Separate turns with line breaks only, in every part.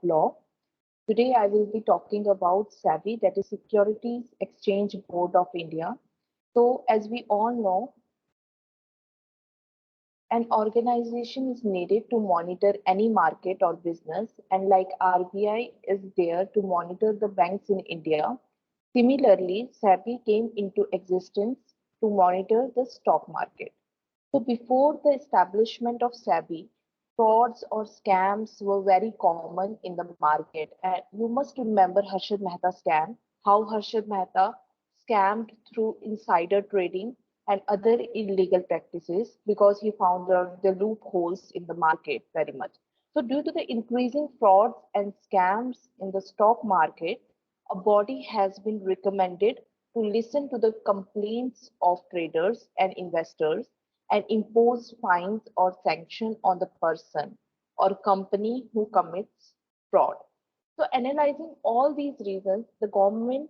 law. Today I will be talking about SEBI, that is Securities Exchange Board of India. So as we all know, an organization is needed to monitor any market or business, and like RBI is there to monitor the banks in India. Similarly, SEBI came into existence to monitor the stock market. So before the establishment of SEBI, frauds or scams were very common in the market. And you must remember Harshad Mehta scam, how Harshad Mehta scammed through insider trading and other illegal practices because he found the loopholes in the market very much. So due to the increasing frauds and scams in the stock market, a body has been recommended to listen to the complaints of traders and investors and impose fines or sanction on the person or company who commits fraud. So analyzing all these reasons, the government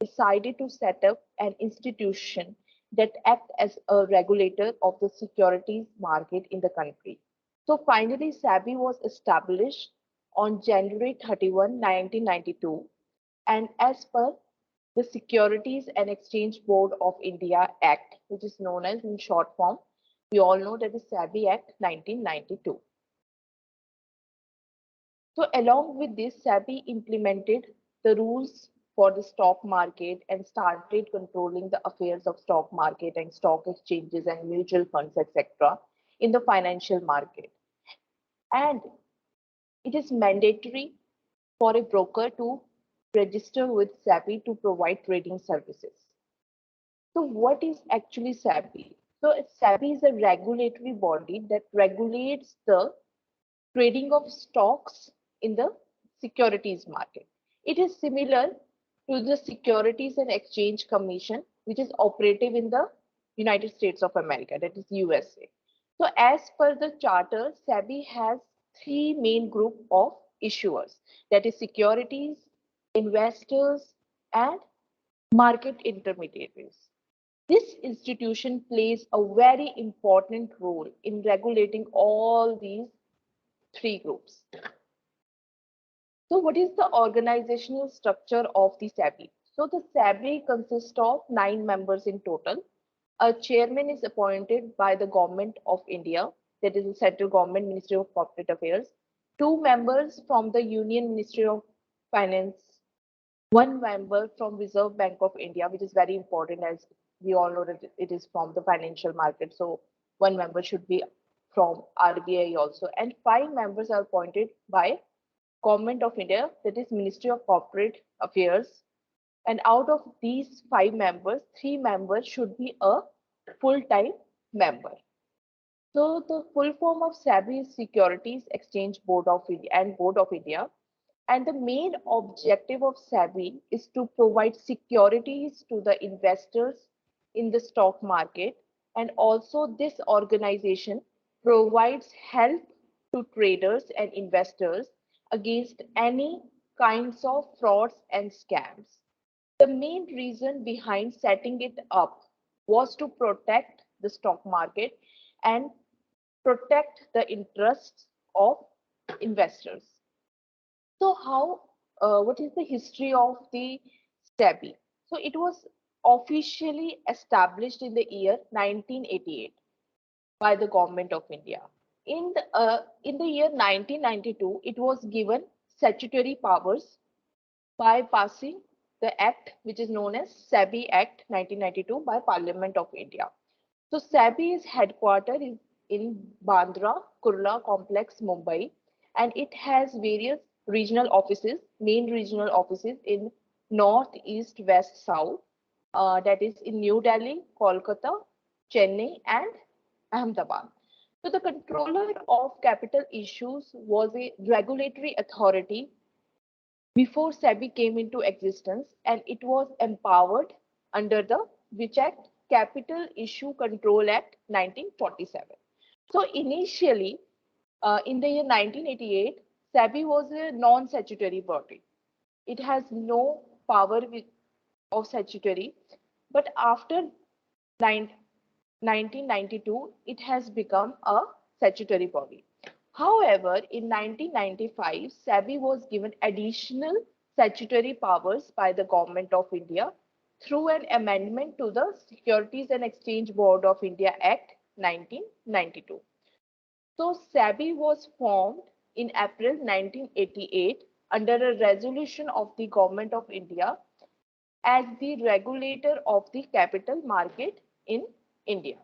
decided to set up an institution that act as a regulator of the securities market in the country. So finally, SEBI was established on January 31, 1992, and as per the Securities and Exchange Board of India Act, which is known as in short form, we all know that is SEBI Act 1992. So along with this, SEBI implemented the rules for the stock market and started controlling the affairs of stock market and stock exchanges and mutual funds, etc., in the financial market. And it is mandatory for a broker to register with SEBI to provide trading services. So what is actually SEBI? So SEBI is a regulatory body that regulates the trading of stocks in the securities market. It is similar to the Securities and Exchange Commission, which is operative in the United States of America, that is USA. So as per the charter, SEBI has three main group of issuers, that is securities, investors, and market intermediaries. This institution plays a very important role in regulating all these three groups. So what is the organizational structure of the SEBI? So the SEBI consists of 9 members in total. A chairman is appointed by the Government of India, that is the central government, Ministry of Corporate Affairs. 2 members from the Union Ministry of Finance. 1 member from Reserve Bank of India, which is very important as we all know that it is from the financial market. So 1 member should be from RBI also. And 5 members are appointed by Government of India, that is Ministry of Corporate Affairs. And out of these 5 members, 3 members should be a full-time member. So the full form of SEBI is Securities Exchange Board of India and Board of India. And the main objective of SEBI is to provide securities to the investors in the stock market. And also this organization provides help to traders and investors against any kinds of frauds and scams. The main reason behind setting it up was to protect the stock market and protect the interests of investors. So what is the history of the SEBI? So it was officially established in the year 1988 by the Government of India. In the year 1992, it was given statutory powers by passing the act which is known as SEBI Act 1992 by Parliament of India. So SEBI is headquartered in Bandra Kurla Complex, Mumbai, and it has various regional offices, main regional offices in North, East, West, South, that is in New Delhi, Kolkata, Chennai, and Ahmedabad. So the controller of capital issues was a regulatory authority before SEBI came into existence, and it was empowered under the which act? Capital Issue Control Act 1947. So initially, in the year 1988, SEBI was a non-statutory body. It has no power of statutory, but after 1992, it has become a statutory body. However, in 1995, SEBI was given additional statutory powers by the Government of India through an amendment to the Securities and Exchange Board of India Act 1992. So SEBI was formed in April 1988 under a resolution of the Government of India as the regulator of the capital market in India.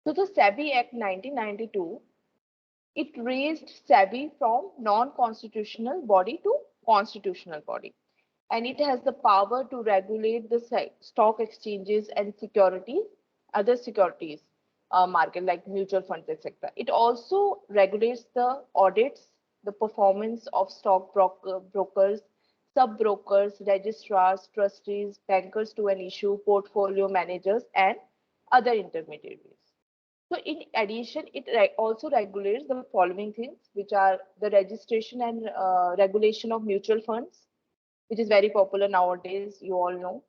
So the SEBI Act 1992, it raised SEBI from non-constitutional body to constitutional body. And it has the power to regulate the stock exchanges and securities, other securities market like mutual funds, etc. It also regulates the audits, the performance of brokers, sub-brokers, registrars, trustees, bankers to an issue, portfolio managers, and other intermediaries. So in addition, it also regulates the following things, which are the registration and regulation of mutual funds, which is very popular nowadays, you all know.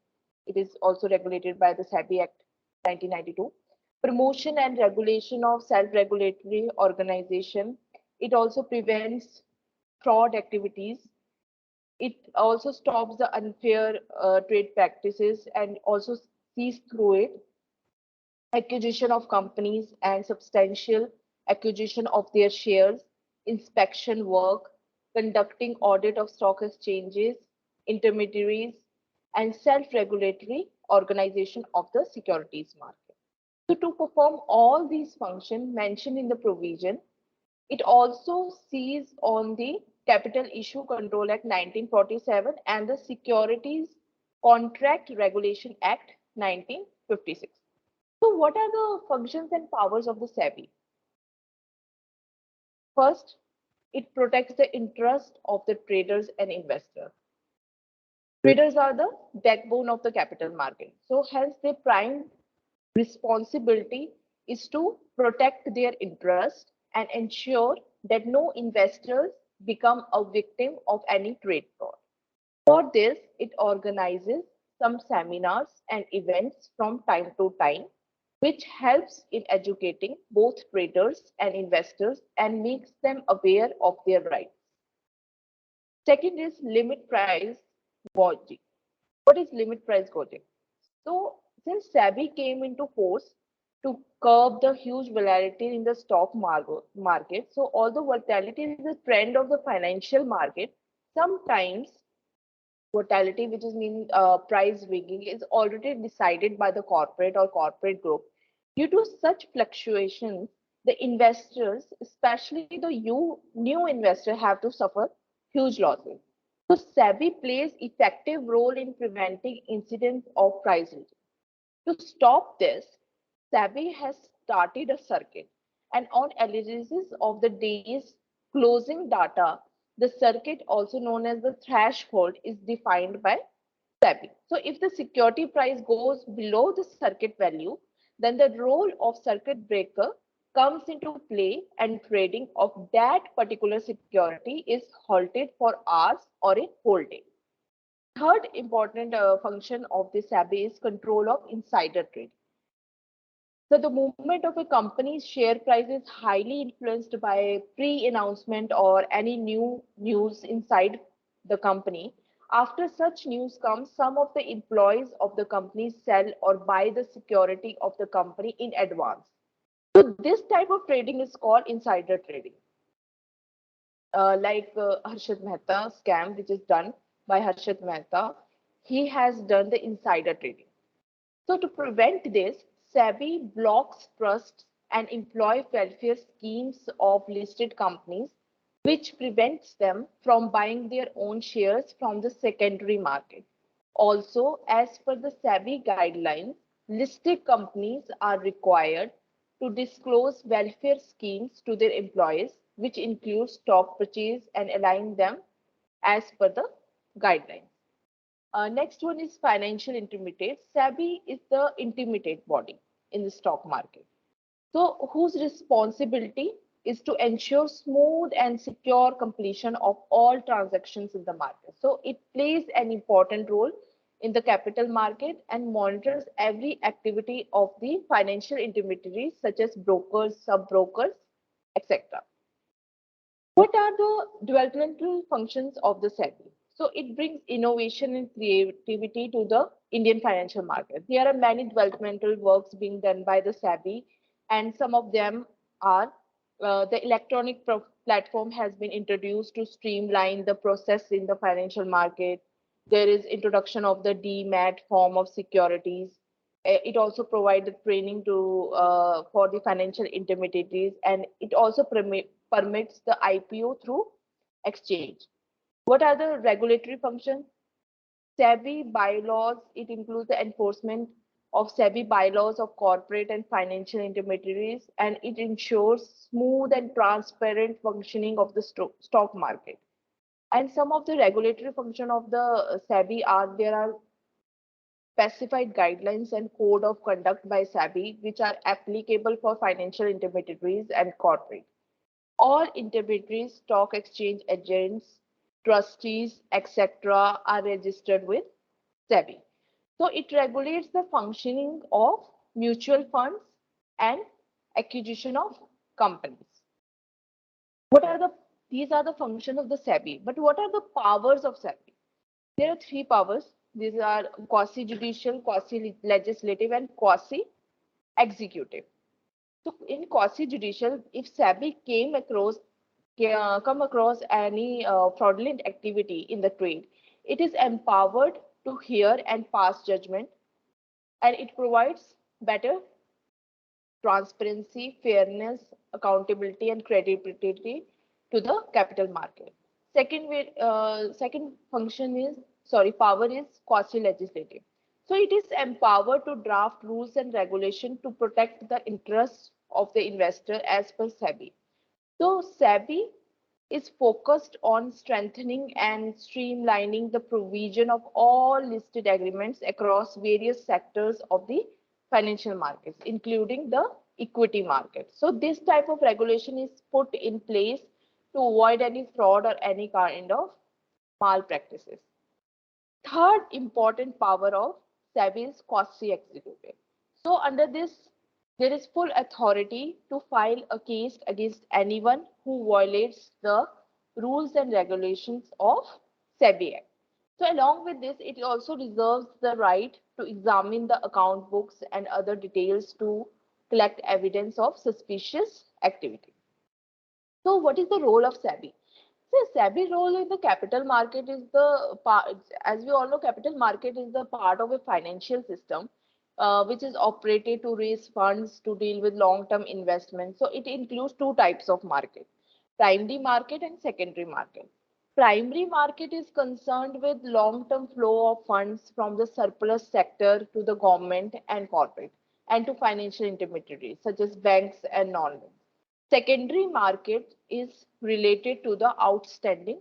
It is also regulated by the SEBI Act 1992. Promotion and regulation of self-regulatory organization. It also prevents fraud activities. It also stops the unfair trade practices and also sees through it acquisition of companies and substantial acquisition of their shares, inspection work, conducting audit of stock exchanges, intermediaries, and self-regulatory organization of the securities market. So to perform all these functions mentioned in the provision, it also sees on the Capital Issue Control Act 1947 and the Securities Contract Regulation Act 1956. So what are the functions and powers of the SEBI? First, it protects the interest of the traders and investors. Traders are the backbone of the capital market. So hence their prime responsibility is to protect their interest and ensure that no investors become a victim of any trade fraud. For this, it organizes some seminars and events from time to time, which helps in educating both traders and investors and makes them aware of their rights. Second is limit price gouging. What is limit price gouging? So, since SEBI came into force to curb the huge volatility in the stock market, so although volatility is a trend of the financial market, sometimes volatility, which is mean price rigging, is already decided by the corporate or corporate group. Due to such fluctuations, the investors, especially the new investor, have to suffer huge losses. So SEBI plays effective role in preventing incidents of price rigging. To stop this, SEBI has started a circuit, and on analysis of the day's closing data, the circuit, also known as the threshold, is defined by SEBI. So if the security price goes below the circuit value, then the role of circuit breaker comes into play and trading of that particular security is halted for hours or a whole day. Third important function of the SEBI is control of insider trading. So the movement of a company's share price is highly influenced by pre-announcement or any new news inside the company. After such news comes, some of the employees of the company sell or buy the security of the company in advance. So this type of trading is called insider trading. Like Harshit Mehta scam, which is done by Harshit Mehta, he has done the insider trading. So to prevent this, SEBI blocks trusts and employee welfare schemes of listed companies, which prevents them from buying their own shares from the secondary market. Also, as per the SEBI guidelines, listed companies are required to disclose welfare schemes to their employees, which includes stock purchase and align them as per the guidelines. Next one is financial intermediate. SEBI is the intermediate body in the stock market. So whose responsibility is to ensure smooth and secure completion of all transactions in the market. So it plays an important role in the capital market and monitors every activity of the financial intermediaries such as brokers, sub-brokers, etc. What are the developmental functions of the SEBI? So it brings innovation and creativity to the Indian financial market. There are many developmental works being done by the SEBI, and some of them are the electronic platform has been introduced to streamline the process in the financial market. There is introduction of the DMAT form of securities. It also provided training to for the financial intermediaries, and it also permits the IPO through exchange. What are the regulatory functions? SEBI bylaws, it includes the enforcement of SEBI bylaws of corporate and financial intermediaries, and it ensures smooth and transparent functioning of the stock market. And some of the regulatory function of the SEBI are there are specified guidelines and code of conduct by SEBI, which are applicable for financial intermediaries and corporate. All intermediaries, stock exchange agents, trustees, etc., are registered with SEBI. So it regulates the functioning of mutual funds and acquisition of companies. What are the these are the functions of the SEBI, but what are the powers of SEBI? There are three powers. These are quasi-judicial, quasi-legislative, and quasi-executive. So in quasi-judicial, if SEBI come across any fraudulent activity in the trade, it is empowered to hear and pass judgment, and it provides better transparency, fairness, accountability, and credibility to the capital market. Second function is power is quasi-legislative. So it is empowered to draft rules and regulation to protect the interests of the investor as per SEBI. So SEBI is focused on strengthening and streamlining the provision of all listed agreements across various sectors of the financial markets, including the equity market. So this type of regulation is put in place to avoid any fraud or any kind of malpractices. Third important power of SEBI is quasi-executive. So under this, there is full authority to file a case against anyone who violates the rules and regulations of SEBI Act. So along with this, it also reserves the right to examine the account books and other details to collect evidence of suspicious activity. So what is the role of SEBI? So SEBI role in the capital market is the part, as we all know, capital market is the part of a financial system which is operated to raise funds to deal with long-term investments. So it includes two types of market, primary market and secondary market. Primary market is concerned with long-term flow of funds from the surplus sector to the government and corporate and to financial intermediaries such as banks and non-banks. Secondary market is related to the outstanding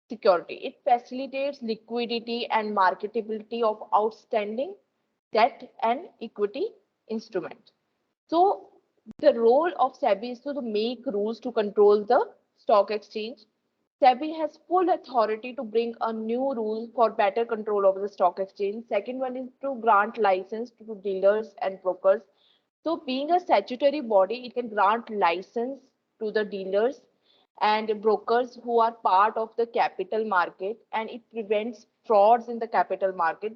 security. It facilitates liquidity and marketability of outstanding debt and equity instrument. So the role of SEBI is to make rules to control the stock exchange. SEBI has full authority to bring a new rule for better control over the stock exchange. Second one is to grant license to dealers and brokers. So being a statutory body, it can grant license to the dealers and brokers who are part of the capital market, and it prevents frauds in the capital market.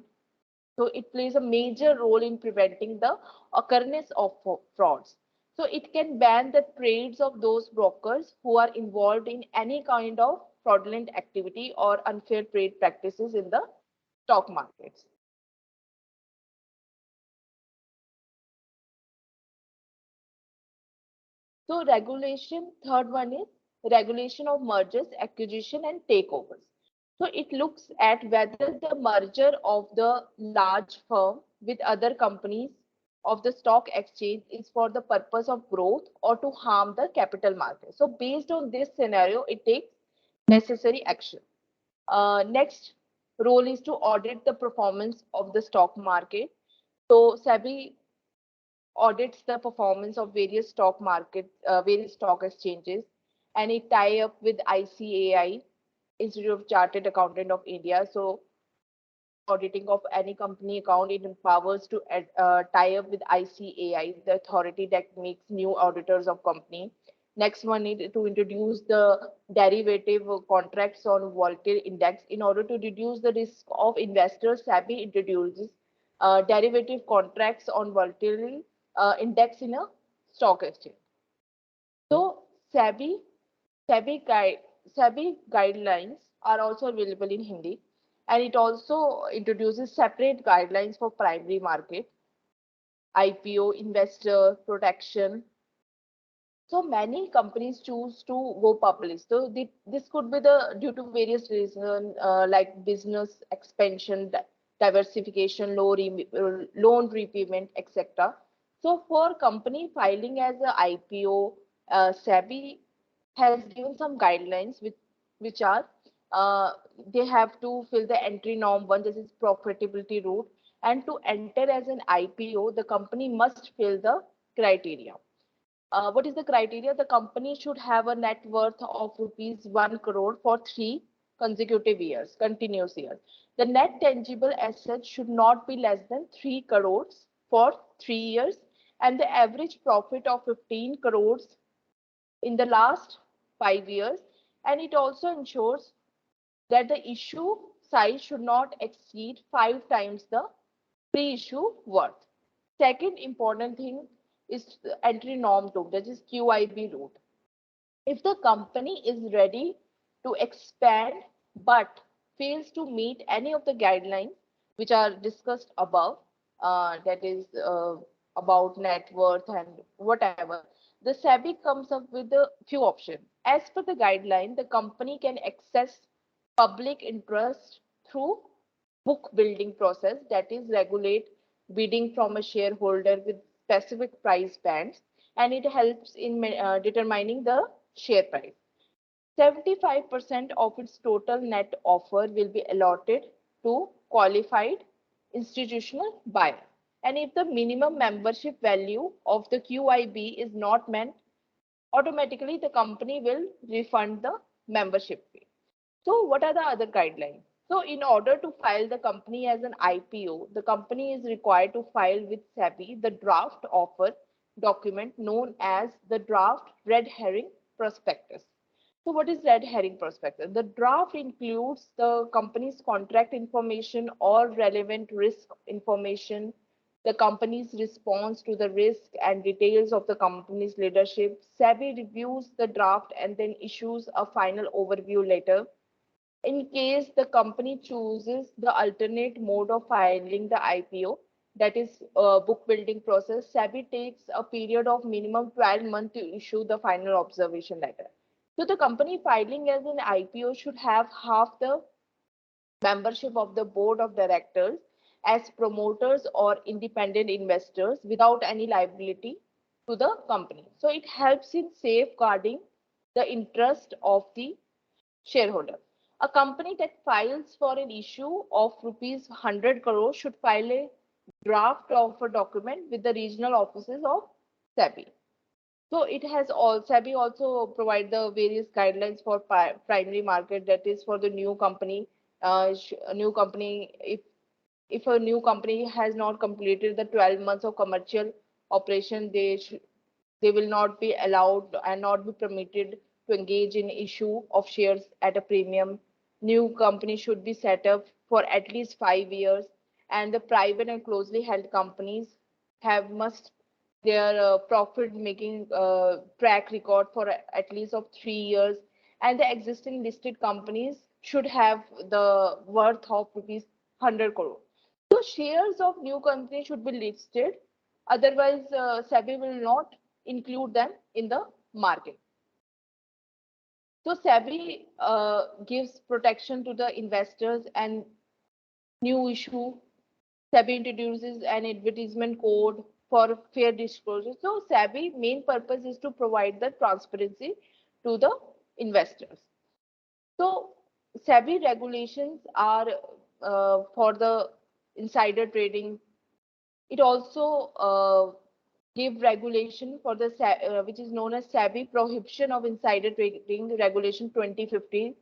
So it plays a major role in preventing the occurrence of frauds. So it can ban the trades of those brokers who are involved in any kind of fraudulent activity or unfair trade practices in the stock markets. So regulation, third one is regulation of mergers, acquisition and takeovers. So it looks at whether the merger of the large firm with other companies of the stock exchange is for the purpose of growth or to harm the capital market. So based on this scenario, it takes necessary action. Next role is to audit the performance of the stock market. So SEBI audits the performance of various stock markets, various stock exchanges, and it tie up with ICAI, Institute of Chartered Accountant of India. So auditing of any company account, it empowers to tie up with ICAI, the authority that makes new auditors of company. Next one is to introduce the derivative contracts on volatile index. In order to reduce the risk of investors, SEBI introduces derivative contracts on volatile index in a stock exchange. So SEBI, guide, SEBI guidelines are also available in Hindi, and it also introduces separate guidelines for primary market, IPO, investor protection. So many companies choose to go public. So this could be the due to various reasons like business expansion, diversification, loan repayment, etc. So for company filing as a IPO, SEBI has given some guidelines which are uh, they have to fill the entry norm one, this is profitability route, and to enter as an IPO, the company must fill the criteria. What is the criteria? The company should have a net worth of rupees 1 crore for 3 consecutive years, continuous years. The net tangible asset should not be less than 3 crores for 3 years, and the average profit of 15 crores in the last 5 years. And it also ensures that the issue size should not exceed 5 times the pre-issue worth. Second important thing is the entry norm 2, that is QIB route. If the company is ready to expand but fails to meet any of the guidelines which are discussed above, that is about net worth and whatever, the SEBI comes up with a few options. As per the guideline, the company can access public interest through book building process, that is regulate bidding from a shareholder with specific price bands, and it helps in determining the share price. 75% of its total net offer will be allotted to qualified institutional buyer. And if the minimum membership value of the QIB is not met, automatically the company will refund the membership fee. So what are the other guidelines? So in order to file the company as an IPO, the company is required to file with SEBI the draft offer document known as the draft red herring prospectus. So what is red herring prospectus? The draft includes the company's contract information or relevant risk information, the company's response to the risk and details of the company's leadership. SEBI reviews the draft and then issues a final overview letter. In case the company chooses the alternate mode of filing the IPO, that is book building process, SEBI takes a period of minimum 12 months to issue the final observation letter. So the company filing as an IPO should have half the membership of the board of directors as promoters or independent investors without any liability to the company. So it helps in safeguarding the interest of the shareholder. A company that files for an issue of rupees 100 crore should file a draft of a document with the regional offices of SEBI. So it has all SEBI also provide the various guidelines for primary market, that is for the new company. A new company, if a new company has not completed the 12 months of commercial operation, they will not be allowed and not be permitted to engage in issue of shares at a premium. New company should be set up for at least 5 years, and the private and closely held companies have must their profit making track record for at least of 3 years, and the existing listed companies should have the worth of rupees 100 crore. So shares of new company should be listed, otherwise SEBI will not include them in the market. So SEBI gives protection to the investors and new issue. SEBI introduces an advertisement code for fair disclosure. So SEBI main purpose is to provide the transparency to the investors. So SEBI regulations are for the insider trading. It also give regulation for the which is known as SEBI Prohibition of Insider Trading Regulation 2015,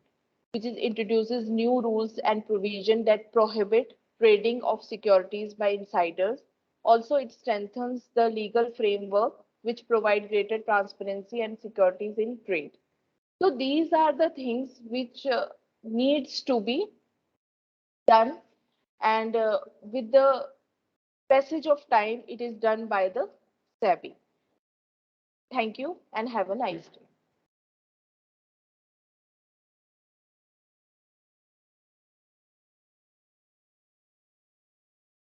which is introduces new rules and provision that prohibit trading of securities by insiders. Also, it strengthens the legal framework which provide greater transparency and securities in trade. So these are the things which needs to be done, and with the passage of time, it is done by the SEBI. Thank you and have a nice day.